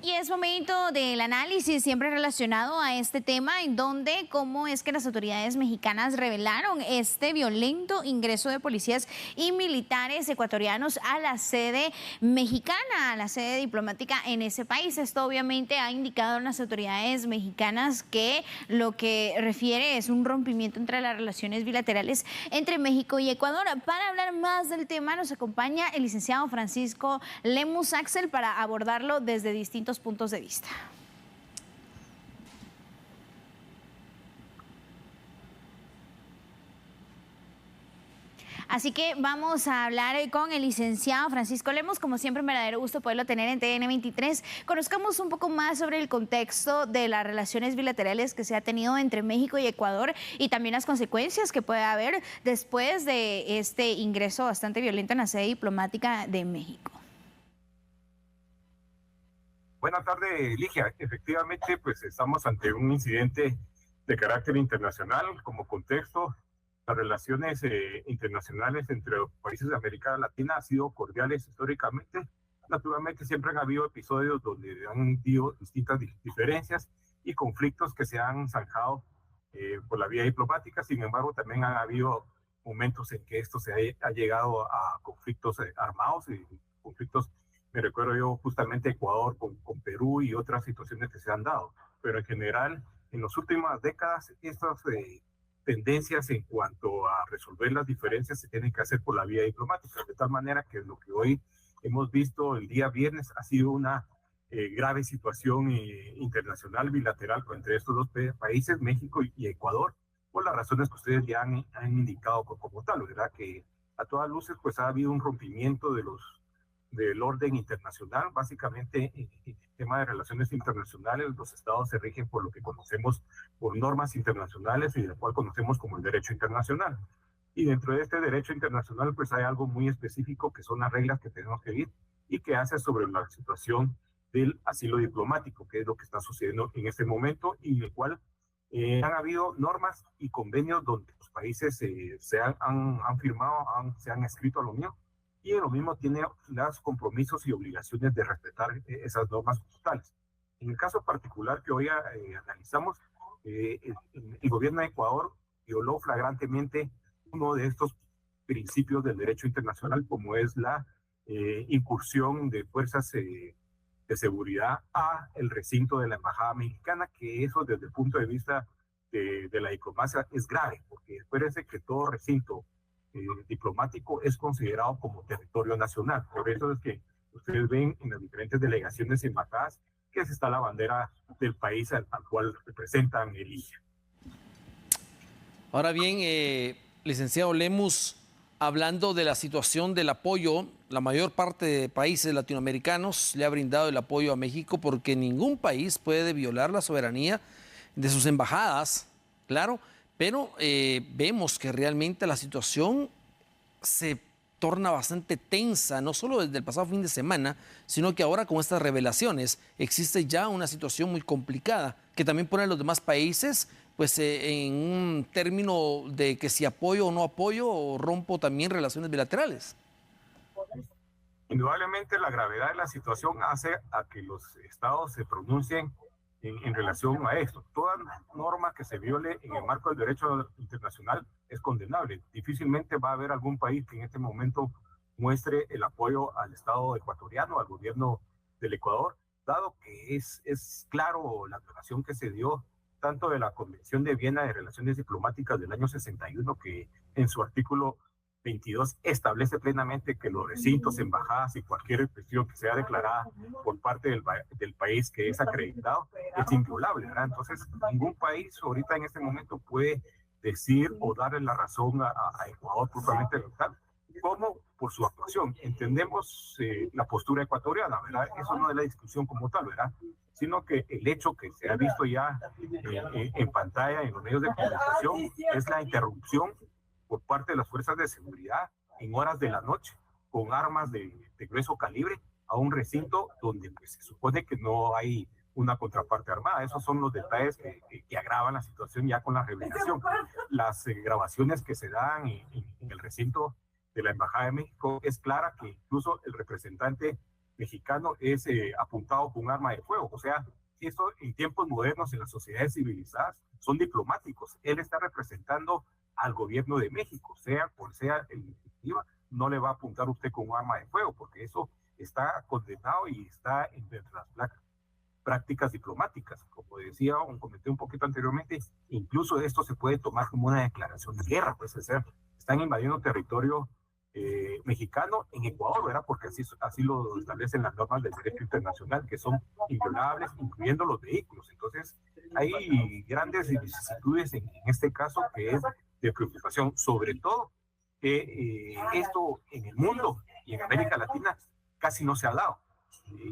Y es momento del análisis siempre relacionado a este tema, en donde cómo es que las autoridades mexicanas revelaron este violento ingreso de policías y militares ecuatorianos a la sede mexicana, a la sede diplomática en ese país. Esto obviamente ha indicado a las autoridades mexicanas que lo que refiere es un rompimiento entre las relaciones bilaterales entre México y Ecuador. Para hablar más del tema nos acompaña el licenciado Francisco Lemus Axel para abordarlo desde distintos puntos de vista. Así que vamos a hablar con el licenciado Francisco Lemus. Como siempre, un verdadero gusto poderlo tener en TN23. Conozcamos un poco más sobre el contexto de las relaciones bilaterales que se ha tenido entre México y Ecuador y también las consecuencias que puede haber después de este ingreso bastante violento en la sede diplomática de México. Buenas tardes, Ligia. Efectivamente, pues estamos ante un incidente de carácter internacional. Como contexto, las relaciones internacionales entre los países de América Latina han sido cordiales históricamente. Naturalmente, siempre han habido episodios donde han habido distintas diferencias y conflictos que se han zanjado por la vía diplomática. Sin embargo, también han habido momentos en que esto se ha llegado a conflictos armados y conflictos. Me recuerdo yo justamente Ecuador con Perú y otras situaciones que se han dado. Pero en general, en las últimas décadas, estas tendencias en cuanto a resolver las diferencias se tienen que hacer por la vía diplomática. De tal manera que lo que hoy hemos visto el día viernes ha sido una grave situación internacional bilateral entre estos dos países, México y Ecuador, por las razones que ustedes ya han indicado como tal, ¿verdad? Que a todas luces pues ha habido un rompimiento del orden internacional. Básicamente, en el tema de relaciones internacionales, los estados se rigen por lo que conocemos por normas internacionales y del cual conocemos como el derecho internacional. Y dentro de este derecho internacional, pues hay algo muy específico que son las reglas que tenemos que seguir y que hace sobre la situación del asilo diplomático, que es lo que está sucediendo en este momento y en el cual han habido normas y convenios donde los países se han firmado, se han escrito a la Unión, y lo mismo tiene los compromisos y obligaciones de respetar esas normas totales. En el caso particular que hoy analizamos, el gobierno de Ecuador violó flagrantemente uno de estos principios del derecho internacional, como es la incursión de fuerzas de seguridad a el recinto de la embajada mexicana, que eso desde el punto de vista de la diplomacia es grave, porque acuérdense que todo recinto diplomático es considerado como territorio nacional. Por eso es que ustedes ven en las diferentes delegaciones y embajadas que está la bandera del país al cual representan el IGE. Ahora bien, licenciado Lemus, hablando de la situación del apoyo, la mayor parte de países latinoamericanos le ha brindado el apoyo a México porque ningún país puede violar la soberanía de sus embajadas, claro, pero vemos que realmente la situación se torna bastante tensa, no solo desde el pasado fin de semana, sino que ahora con estas revelaciones existe ya una situación muy complicada que también pone a los demás países pues en un término de que si apoyo o no apoyo o rompo también relaciones bilaterales. Indudablemente la gravedad de la situación hace a que los estados se pronuncien en relación a esto. Toda norma que se viole en el marco del derecho internacional es condenable. Difícilmente va a haber algún país que en este momento muestre el apoyo al Estado ecuatoriano, al gobierno del Ecuador, dado que es claro la violación que se dio tanto de la Convención de Viena de Relaciones Diplomáticas del año 61, que en su artículo 22 establece plenamente que los recintos, embajadas y cualquier cuestión que sea declarada por parte del país que es acreditado es inviolable, ¿verdad? Entonces, ningún país ahorita en este momento puede decir o darle la razón a Ecuador propiamente local, como por su actuación. Entendemos la postura ecuatoriana, ¿verdad? Eso no es la discusión como tal, ¿verdad? Sino que el hecho que se ha visto ya en pantalla, en los medios de comunicación, es la interrupción por parte de las fuerzas de seguridad en horas de la noche, con armas de grueso calibre, a un recinto donde pues, se supone que no hay una contraparte armada. Esos son los detalles que agravan la situación ya con la revelación. Las grabaciones que se dan en el recinto de la Embajada de México es clara que incluso el representante mexicano es apuntado con un arma de fuego. O sea, esto en tiempos modernos, en las sociedades civilizadas, son diplomáticos. Él está representando al gobierno de México, sea por sea el iniciativa, no le va a apuntar usted con un arma de fuego, porque eso está condenado y está entre las prácticas diplomáticas. Como decía, comenté un poquito anteriormente, incluso esto se puede tomar como una declaración de guerra, pues, o sea, están invadiendo territorio mexicano en Ecuador, ¿verdad? Porque así lo establecen las normas del derecho internacional, que son inviolables, incluyendo los vehículos. Entonces, hay grandes vicisitudes en este caso que es de preocupación, sobre todo que esto en el mundo y en América Latina casi no se ha dado,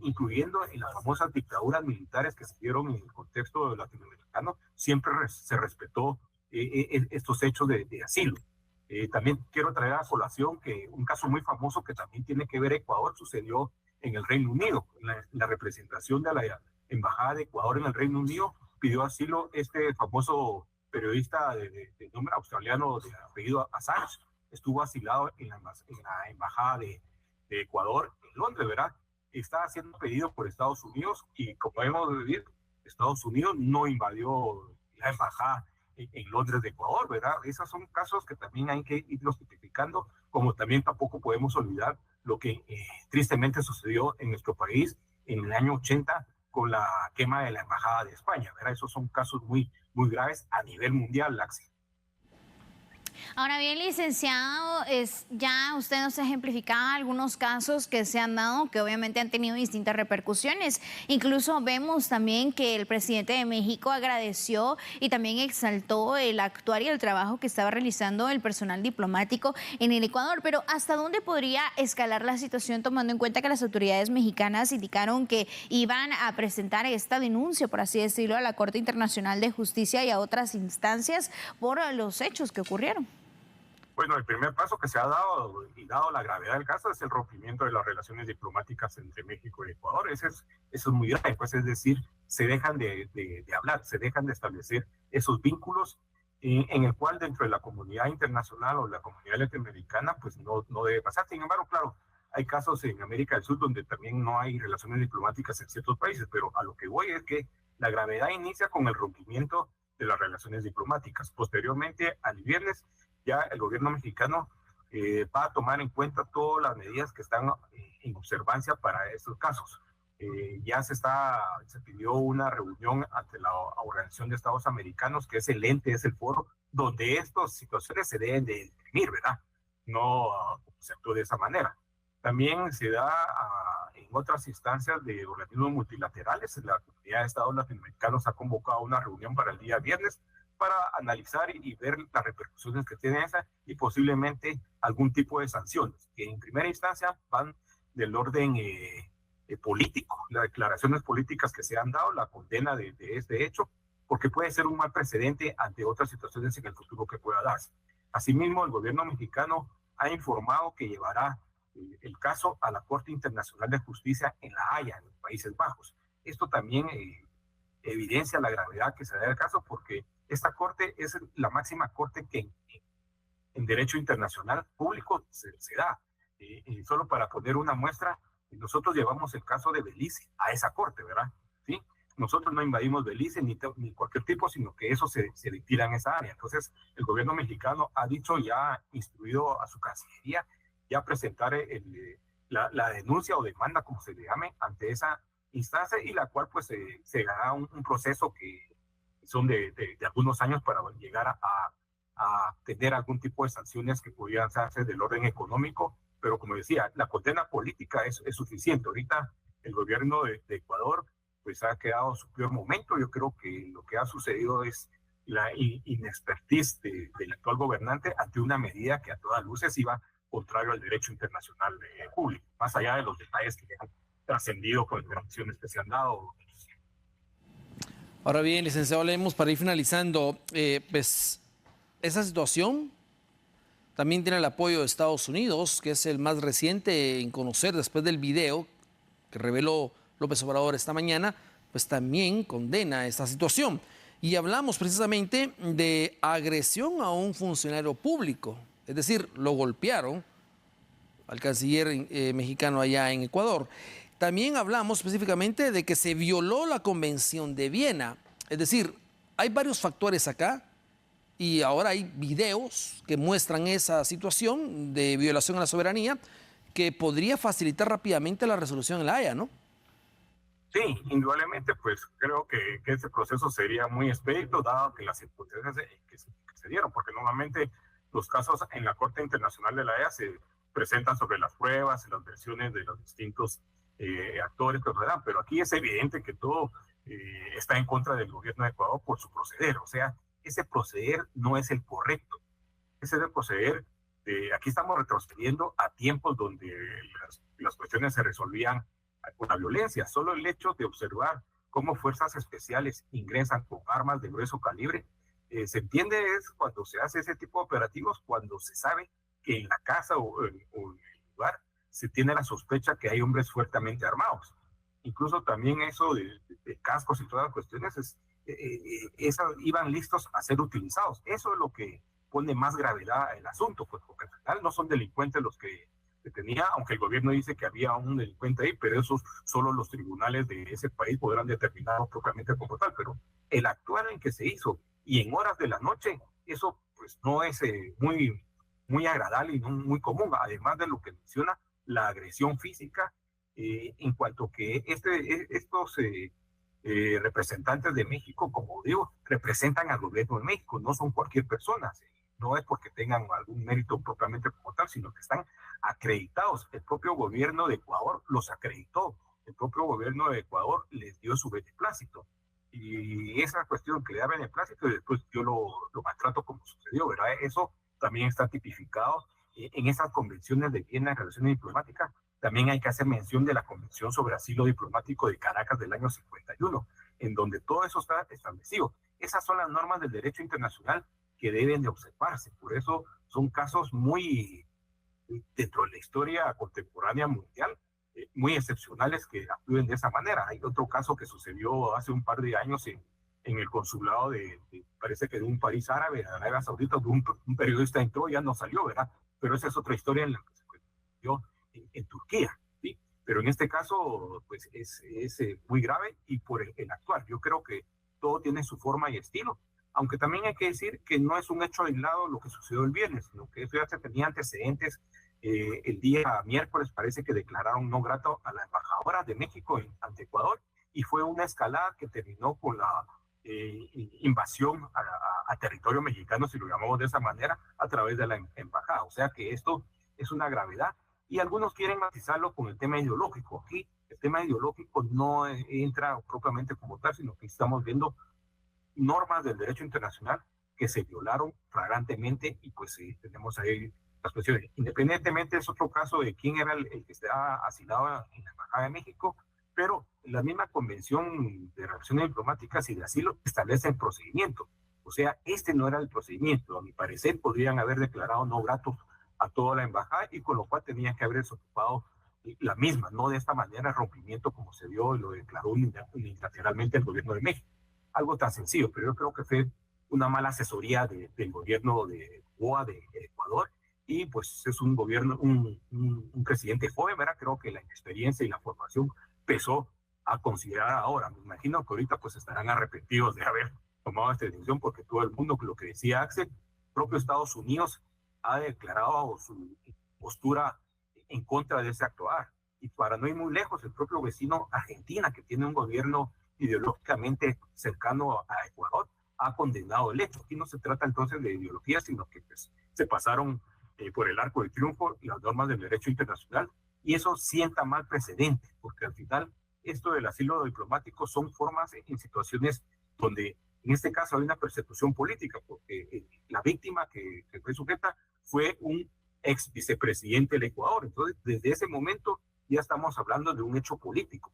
incluyendo en las famosas dictaduras militares que se dieron en el contexto latinoamericano, siempre se respetó estos hechos de asilo. También quiero traer a colación que un caso muy famoso que también tiene que ver Ecuador sucedió en el Reino Unido. La representación de la Embajada de Ecuador en el Reino Unido pidió asilo este famoso periodista de nombre australiano de apellido Assange. Estuvo asilado en la Embajada de Ecuador en Londres, ¿verdad? Está siendo pedido por Estados Unidos y como podemos decir, Estados Unidos no invadió la Embajada en Londres de Ecuador, ¿verdad? Esos son casos que también hay que irlos tipificando, como también tampoco podemos olvidar lo que tristemente sucedió en nuestro país en el año 80 con la quema de la Embajada de España, ¿verdad? Esos son casos muy graves a nivel mundial, Laxi. Ahora bien, licenciado, ya usted nos ejemplificaba algunos casos que se han dado, que obviamente han tenido distintas repercusiones. Incluso vemos también que el presidente de México agradeció y también exaltó el actuar y el trabajo que estaba realizando el personal diplomático en el Ecuador. Pero ¿hasta dónde podría escalar la situación, tomando en cuenta que las autoridades mexicanas indicaron que iban a presentar esta denuncia, por así decirlo, a la Corte Internacional de Justicia y a otras instancias por los hechos que ocurrieron? Bueno, el primer paso que se ha dado, y dado la gravedad del caso, es el rompimiento de las relaciones diplomáticas entre México y Ecuador. Eso es muy grave, pues, es decir, se dejan de hablar, se dejan de establecer esos vínculos en el cual dentro de la comunidad internacional o la comunidad latinoamericana, pues no debe pasar. Sin embargo, claro, hay casos en América del Sur donde también no hay relaciones diplomáticas en ciertos países, pero a lo que voy es que la gravedad inicia con el rompimiento de las relaciones diplomáticas. Posteriormente, al viernes, ya el gobierno mexicano va a tomar en cuenta todas las medidas que están en observancia para estos casos. Ya se pidió una reunión ante la Organización de Estados Americanos, que es el ente, es el foro, donde estas situaciones se deben de dirimir, ¿verdad? No se actúa de esa manera. También se da en otras instancias de organismos multilaterales. La Comunidad de Estados Latinoamericanos ha convocado una reunión para el día viernes para analizar y ver las repercusiones que tiene esa y posiblemente algún tipo de sanciones, que en primera instancia van del orden político, las declaraciones políticas que se han dado, la condena de este hecho, porque puede ser un mal precedente ante otras situaciones en el futuro que pueda darse. Asimismo, el gobierno mexicano ha informado que llevará el caso a la Corte Internacional de Justicia en La Haya, en los Países Bajos. Esto también evidencia la gravedad que se da el caso, porque esta corte es la máxima corte que en derecho internacional público se da. Y solo para poner una muestra, nosotros llevamos el caso de Belice a esa corte, ¿verdad? ¿Sí? Nosotros no invadimos Belice ni cualquier tipo, sino que eso se tira en esa área. Entonces, el gobierno mexicano ha dicho, ya ha instruido a su Cancillería, ya presentar la denuncia o demanda, como se le llame, ante esa instancia, y la cual pues se hará un proceso que son de algunos años para llegar a tener algún tipo de sanciones que pudieran hacerse del orden económico, pero como decía, la condena política es suficiente. Ahorita el gobierno de Ecuador pues ha quedado en su peor momento. Yo creo que lo que ha sucedido es la inexpertise del actual gobernante ante una medida que a todas luces iba contrario al derecho internacional público, más allá de los detalles que han trascendido con las acciones que se han dado. Ahora bien, licenciado Lemus, para ir finalizando, pues esa situación también tiene el apoyo de Estados Unidos, que es el más reciente en conocer después del video que reveló López Obrador esta mañana, pues también condena esta situación. Y hablamos precisamente de agresión a un funcionario público, es decir, lo golpearon al canciller mexicano allá en Ecuador. también hablamos específicamente de que se violó la Convención de Viena. Es decir, hay varios factores acá y ahora hay videos que muestran esa situación de violación a la soberanía que podría facilitar rápidamente la resolución en la Haya, ¿no? Sí, indudablemente, pues creo que ese proceso sería muy expedito, dado que las circunstancias que se dieron, porque normalmente los casos en la Corte Internacional de la Haya se presentan sobre las pruebas y las versiones de los distintos actores que rodean, pero aquí es evidente que todo está en contra del gobierno de Ecuador por su proceder, o sea, ese proceder no es el correcto, ese es el proceder, aquí estamos retrocediendo a tiempos donde las cuestiones se resolvían con la violencia. Solo el hecho de observar cómo fuerzas especiales ingresan con armas de grueso calibre, se entiende es cuando se hace ese tipo de operativos, cuando se sabe que en la casa o en el lugar se tiene la sospecha que hay hombres fuertemente armados. Incluso también eso de cascos y todas las cuestiones, iban listos a ser utilizados. Eso es lo que pone más gravedad al asunto, pues porque al final no son delincuentes los que tenía, aunque el gobierno dice que había un delincuente ahí, pero eso solo los tribunales de ese país podrán determinarlo propiamente como tal, pero el actuar en que se hizo y en horas de la noche, eso pues no es muy agradable y no muy común, además de lo que menciona la agresión física, en cuanto que estos representantes de México, como digo, representan al gobierno de México, no son cualquier persona, no es porque tengan algún mérito propiamente como tal, sino que están acreditados. El propio gobierno de Ecuador los acreditó, el propio gobierno de Ecuador les dio su beneplácito. Y esa cuestión que le da beneplácito y después yo lo maltrato como sucedió, ¿verdad? Eso también está tipificado en esas convenciones de Viena en relaciones diplomáticas. También hay que hacer mención de la Convención sobre Asilo Diplomático de Caracas del año 51, en donde todo eso está establecido. Esas son las normas del derecho internacional que deben de observarse. Por eso son casos muy, dentro de la historia contemporánea mundial, muy excepcionales que actúen de esa manera. Hay otro caso que sucedió hace un par de años en el consulado parece que de un país árabe, Arabia Saudita, donde un periodista entró y ya no salió, ¿verdad? Pero esa es otra historia en la que se dio en Turquía, ¿sí? Pero en este caso, pues es muy grave y por el actuar. Yo creo que todo tiene su forma y estilo, aunque también hay que decir que no es un hecho aislado lo que sucedió el viernes, sino que eso ya se tenía antecedentes. El día miércoles parece que declararon no grato a la embajadora de México ante Ecuador y fue una escalada que terminó con la invasión a territorio mexicano, si lo llamamos de esa manera, a través de la embajada. O sea que esto es una gravedad y algunos quieren matizarlo con el tema ideológico. Aquí el tema ideológico no entra propiamente como tal, sino que estamos viendo normas del derecho internacional que se violaron flagrantemente y pues tenemos ahí las cuestiones. Independientemente es otro caso de quién era el que estaba asilado en la Embajada de México, pero la misma Convención de Relaciones Diplomáticas y de Asilo establece el procedimiento. O sea, este no era el procedimiento. A mi parecer podrían haber declarado no gratos a toda la embajada y con lo cual tenían que haber desocupado la misma, no de esta manera rompimiento como se dio y lo declaró unilateralmente el gobierno de México. Algo tan sencillo, pero yo creo que fue una mala asesoría del gobierno de Boa de Ecuador y pues es un gobierno, un presidente joven, ¿verdad? Creo que la experiencia y la formación pesó a considerar ahora. Me imagino que ahorita pues estarán arrepentidos de haber tomado esta decisión porque todo el mundo, lo que decía Axel, propio Estados Unidos ha declarado su postura en contra de ese actuar. Y para no ir muy lejos, el propio vecino Argentina, que tiene un gobierno ideológicamente cercano a Ecuador, ha condenado el hecho. Aquí no se trata entonces de ideología, sino que pues, se pasaron por el arco del triunfo y las normas del derecho internacional, y eso sienta mal precedente, porque al final esto del asilo diplomático son formas en situaciones donde en este caso hay una persecución política, porque la víctima que fue sujeta fue un ex vicepresidente del Ecuador. Entonces, desde ese momento ya estamos hablando de un hecho político.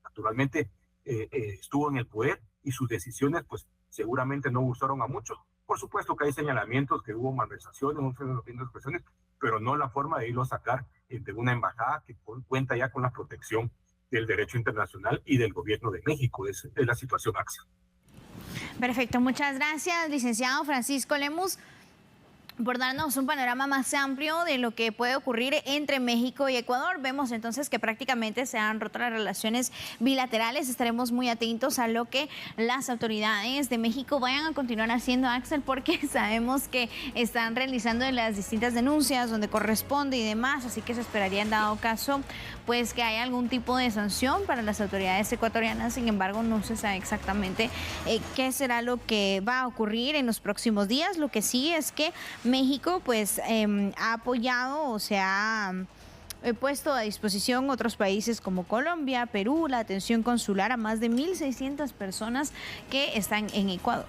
Naturalmente, estuvo en el poder y sus decisiones, pues, seguramente no gustaron a muchos. Por supuesto que hay señalamientos, que hubo malversaciones, muchas expresiones, pero no la forma de irlo a sacar de una embajada que cuenta ya con la protección del derecho internacional y del gobierno de México. Es la situación, Axel. Perfecto, muchas gracias, licenciado Francisco Lemus. por darnos un panorama más amplio de lo que puede ocurrir entre México y Ecuador. Vemos entonces que prácticamente se han roto las relaciones bilaterales. Estaremos muy atentos a lo que las autoridades de México vayan a continuar haciendo, Axel, porque sabemos que están realizando las distintas denuncias donde corresponde y demás, así que se esperaría en dado caso pues que haya algún tipo de sanción para las autoridades ecuatorianas. Sin embargo, no se sabe exactamente qué será lo que va a ocurrir en los próximos días. Lo que sí es que México pues ha apoyado, o sea, ha puesto a disposición otros países como Colombia, Perú, la atención consular a más de 1.600 personas que están en Ecuador.